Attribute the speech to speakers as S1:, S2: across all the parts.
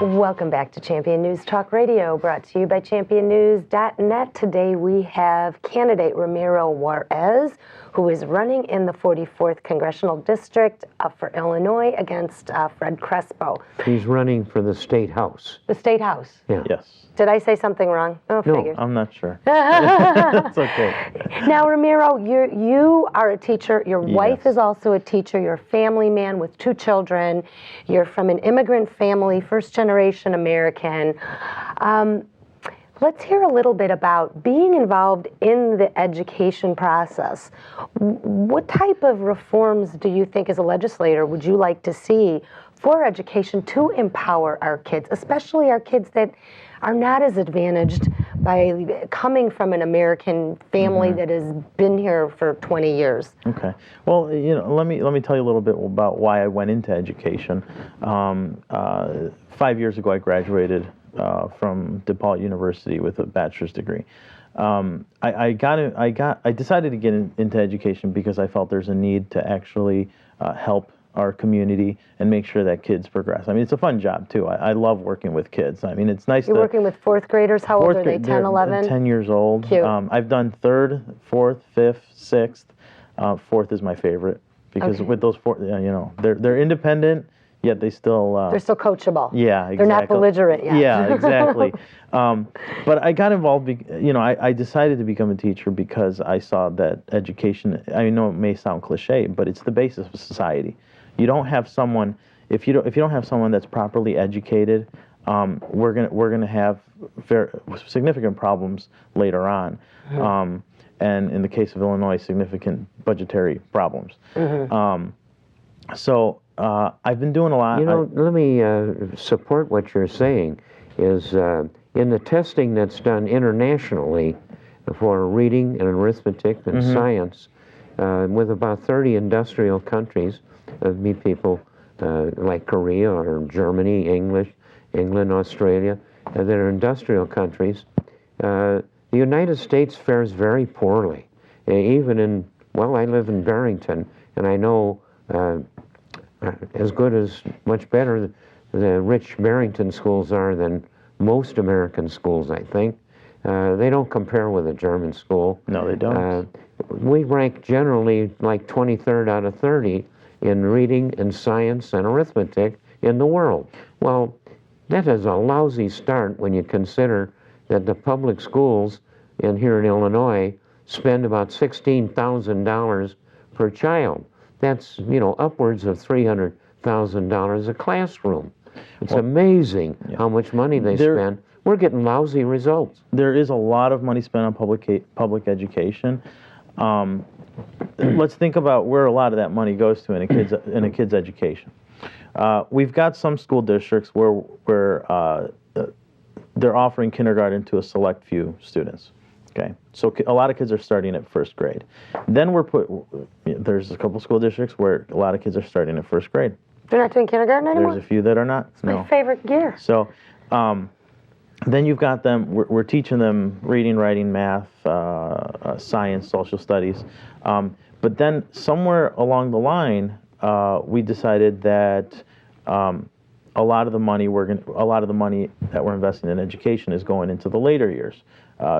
S1: Welcome back to Champion News Talk Radio, brought to you by championnews.net. Today we have candidate Ramiro Juárez, who is running in the 44th Congressional District for Illinois against Fred Crespo.
S2: He's running for the State House.
S1: The State House?
S2: Yeah.
S3: Yes.
S1: Did I say something wrong? Oh,
S3: No,
S1: figures.
S3: I'm not sure. It's okay.
S1: Now, Ramiro, you are a teacher. Your wife
S3: Yes.
S1: is also a teacher. You're a family man with 2 children. You're from an immigrant family, first-generation American. Let's hear a little bit about being involved in the education process. What type of reforms do you think, as a legislator, would you like to see for education to empower our kids, especially our kids that are not as advantaged by coming from an American family that has been here for 20 years?
S3: Okay. Well, let me tell you a little bit about why I went into education. 5 years ago, I graduated from DePaul University with a bachelor's degree. I decided to get into education because I felt there's a need to actually help our community and make sure that kids progress. I mean, it's a fun job too. I love working with kids. I mean, it's nice.
S1: You're working with 4th graders. How old are they? 10, 11?
S3: 10 years old.
S1: Cute.
S3: I've done 3rd, 4th, 5th, 6th. 4th is my favorite because with those 4, they're independent, yet they still
S1: they're still coachable.
S3: Yeah, exactly.
S1: They're not belligerent yet.
S3: Yeah, exactly. But I got involved. I decided to become a teacher because I saw that education. I know it may sound cliche, but it's the basis of society. You don't have someone if you don't have someone that's properly educated. We're gonna have significant problems later on. And in the case of Illinois, significant budgetary problems. So I've been doing a lot.
S2: Let me support what you're saying. Is in the testing that's done internationally for reading and arithmetic and science, with about 30 industrial countries, meet people like Korea or Germany, England, Australia, that are industrial countries. The United States fares very poorly. Even in, I live in Barrington, and I know as good as much better the rich Barrington schools are than most American schools, I think. They don't compare with a German school.
S3: No, they don't.
S2: We rank generally like 23rd out of 30 in reading and science and arithmetic in the world. Well, that is a lousy start when you consider that the public schools here in Illinois spend about $16,000 per child. That's, upwards of $300,000 a classroom. It's amazing how much money they spend. We're getting lousy results.
S3: There is a lot of money spent on public education. Let's think about where a lot of that money goes to in a kid's education. We've got some school districts where they're offering kindergarten to a select few students. Okay, so a lot of kids are starting at 1st grade. Then there's a couple school districts where a lot of kids are starting at 1st grade.
S1: They're not doing kindergarten anymore?
S3: There's a few that are not.
S1: It's my favorite year.
S3: So then you've got them, we're teaching them reading, writing, math, science, social studies. But then somewhere along the line, we decided that a lot of the money that we're investing in education is going into the later years,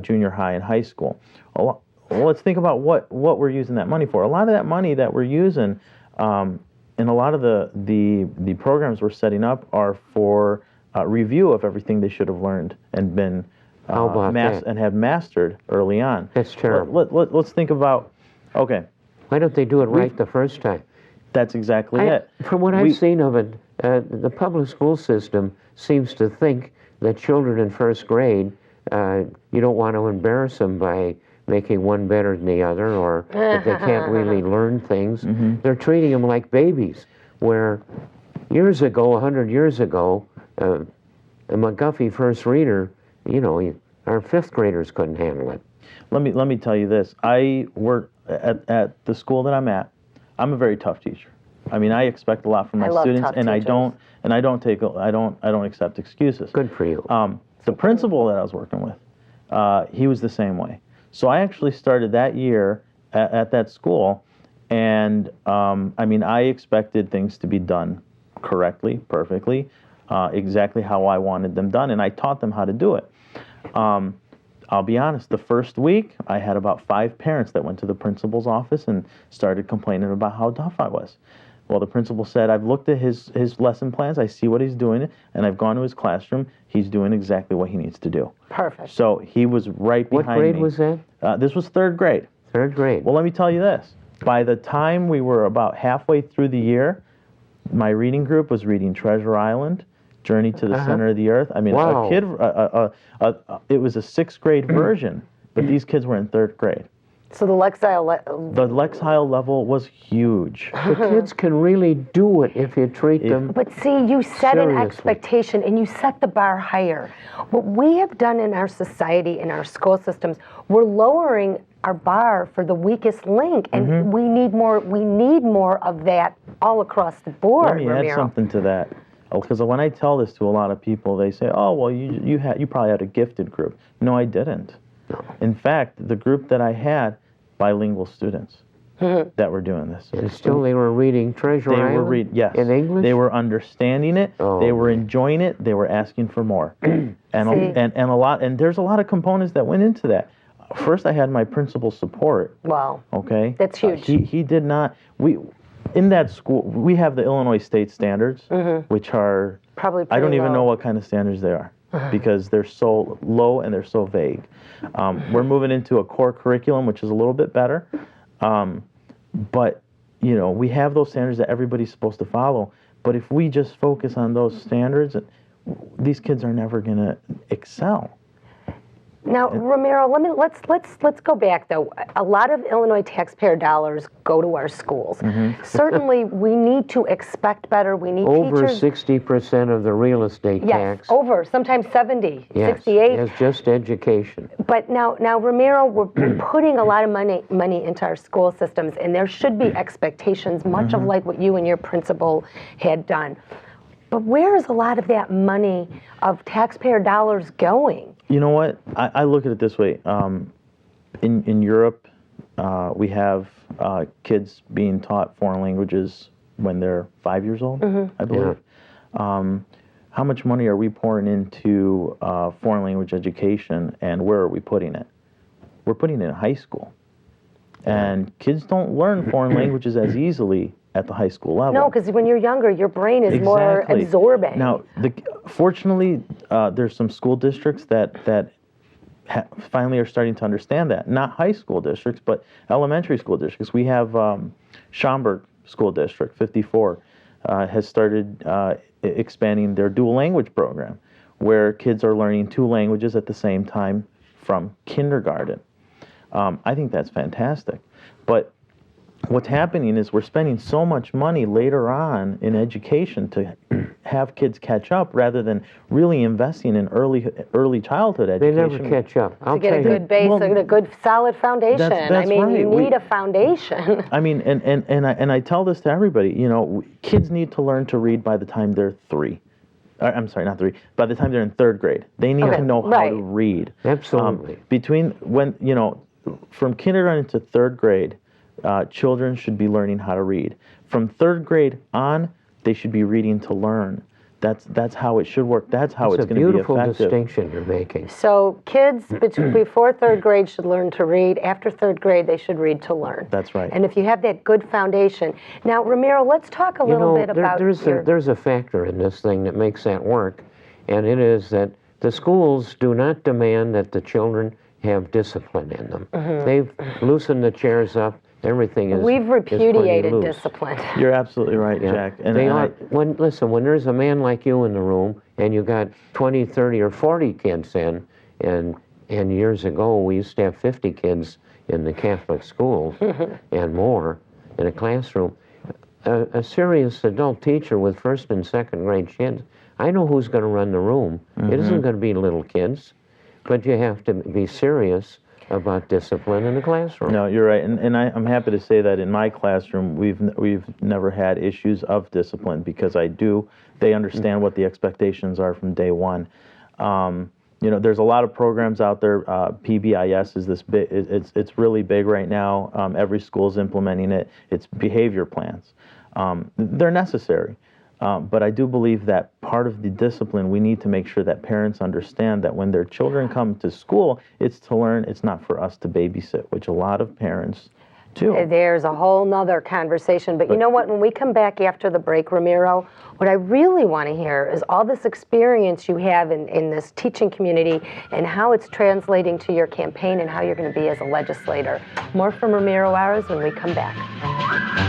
S3: junior high and high school. Well, let's think about what we're using that money for. A lot of that money that we're using, and a lot of the programs we're setting up are for review of everything they should have learned and been and have mastered early on.
S2: That's terrible.
S3: Let's think about, okay.
S2: Why don't they do it right the first time?
S3: That's exactly it.
S2: From what I've seen of it, the public school system seems to think that children in 1st grade, you don't want to embarrass them by making one better than the other, or that they can't really learn things. They're treating them like babies, where years ago, 100 years ago, a McGuffey first reader, our 5th graders couldn't handle it.
S3: Let me tell you this. I work at the school that I'm at. I'm a very tough teacher. I mean, I expect a lot from my students, and I don't accept excuses.
S2: Good for you.
S3: The principal that I was working with, he was the same way. So I actually started that year at that school, and I expected things to be done correctly, perfectly. exactly how I wanted them done, and I taught them how to do it. I'll be honest, the first week, I had about 5 parents that went to the principal's office and started complaining about how tough I was. Well, the principal said, I've looked at his lesson plans, I see what he's doing, and I've gone to his classroom. He's doing exactly what he needs to do.
S1: Perfect.
S3: So he was right behind me.
S2: What grade was that?
S3: This was 3rd grade.
S2: 3rd grade.
S3: Well, let me tell you this. By the time we were about halfway through the year, my reading group was reading Treasure Island, Journey to the Center of the Earth. I mean,
S2: Wow.
S3: a kid, it was a 6th grade version, but these kids were in 3rd grade.
S1: So the Lexile,
S3: The Lexile level was huge.
S2: The kids can really do it if you treat them.
S1: but see, you set an
S2: Seriously.
S1: expectation and you set the bar higher. What we have done in our society, in our school systems, we're lowering our bar for the weakest link, and we need more of that all across the board.
S3: Let me add something to that. Because when I tell this to a lot of people, they say, "Oh, well, you probably had a gifted group." No, I didn't. No. In fact, the group that I had, bilingual students that were doing this.
S2: And still they were reading Treasure Island?
S3: They were reading, yes.
S2: In English?
S3: They were understanding it.
S2: Oh.
S3: They were enjoying it. They were asking for more. and there's a lot of components that went into that. First, I had my principal's support.
S1: Wow.
S3: Okay?
S1: That's huge.
S3: He did not, in that school, we have the Illinois state standards, which are,
S1: Probably
S3: I don't
S1: pretty
S3: even
S1: low.
S3: know what kind of standards they are because they're so low and they're so vague. We're moving into a core curriculum, which is a little bit better. But, we have those standards that everybody's supposed to follow. But if we just focus on those standards, these kids are never going to excel.
S1: Now, Ramiro, let's go back though. A lot of Illinois taxpayer dollars go to our schools. Certainly, we need to expect better. We need
S2: Over
S1: teachers.
S2: 60% of the real estate
S1: Yes,
S2: tax.
S1: over, sometimes 70,
S2: Yes,
S1: 68.
S2: is just education.
S1: But now, Ramiro, we're putting a lot of money into our school systems, and there should be expectations, much of like what you and your principal had done. But where is a lot of that money of taxpayer dollars going?
S3: You know what? I look at it this way. In Europe, we have kids being taught foreign languages when they're 5 years old, I believe. How much money are we pouring into foreign language education, and where are we putting it? We're putting it in high school. And kids don't learn foreign languages as easily at the high school level.
S1: No, because when you're younger, your brain is more absorbent.
S3: Now, fortunately, there's some school districts that finally are starting to understand that. Not high school districts, but elementary school districts. We have Schaumburg School District, 54, has started expanding their dual language program, where kids are learning 2 languages at the same time from kindergarten. I think that's fantastic. But what's happening is we're spending so much money later on in education to have kids catch up rather than really investing in early childhood education.
S2: They never catch up.
S1: To get a good base, a good solid foundation.
S3: That's
S1: I mean,
S3: right.
S1: you need a foundation.
S3: I mean, and I tell this to everybody, kids need to learn to read by the time they're 3. I'm sorry, not 3. By the time they're in 3rd grade, they need to know how to read.
S2: Absolutely.
S3: From kindergarten to 3rd grade, children should be learning how to read. From 3rd grade on, they should be reading to learn. That's how it should work. That's how it's going to be effective.
S2: It's a beautiful distinction you're making.
S1: So kids before 3rd grade should learn to read. After 3rd grade, they should read to learn.
S3: That's right.
S1: And if you have that good foundation. Now, Ramiro, let's talk a little bit about
S2: there's a factor in this thing that makes that work, and it is that the schools do not demand that the children have discipline in them. They've loosened the chairs up. Everything is.
S1: We've repudiated
S2: is pretty loose.
S1: Discipline.
S3: You're absolutely right, Jack. And
S2: when there's a man like you in the room and you got 20, 30, or 40 kids in, and years ago we used to have 50 kids in the Catholic schools and more in a classroom, a serious adult teacher with 1st and 2nd grade kids, I know who's going to run the room. It isn't going to be little kids, but you have to be serious about discipline in the classroom.
S3: No, you're right, and I'm happy to say that in my classroom we've never had issues of discipline because they understand what the expectations are from day one. There's a lot of programs out there. PBIS is this big. It's really big right now. Every school's implementing it. It's behavior plans. They're necessary. But I do believe that part of the discipline, we need to make sure that parents understand that when their children come to school, it's to learn, it's not for us to babysit, which a lot of parents do.
S1: There's a whole nother conversation, but you know what, when we come back after the break, Ramiro, what I really want to hear is all this experience you have in this teaching community and how it's translating to your campaign and how you're going to be as a legislator. More from Ramiro Juárez when we come back.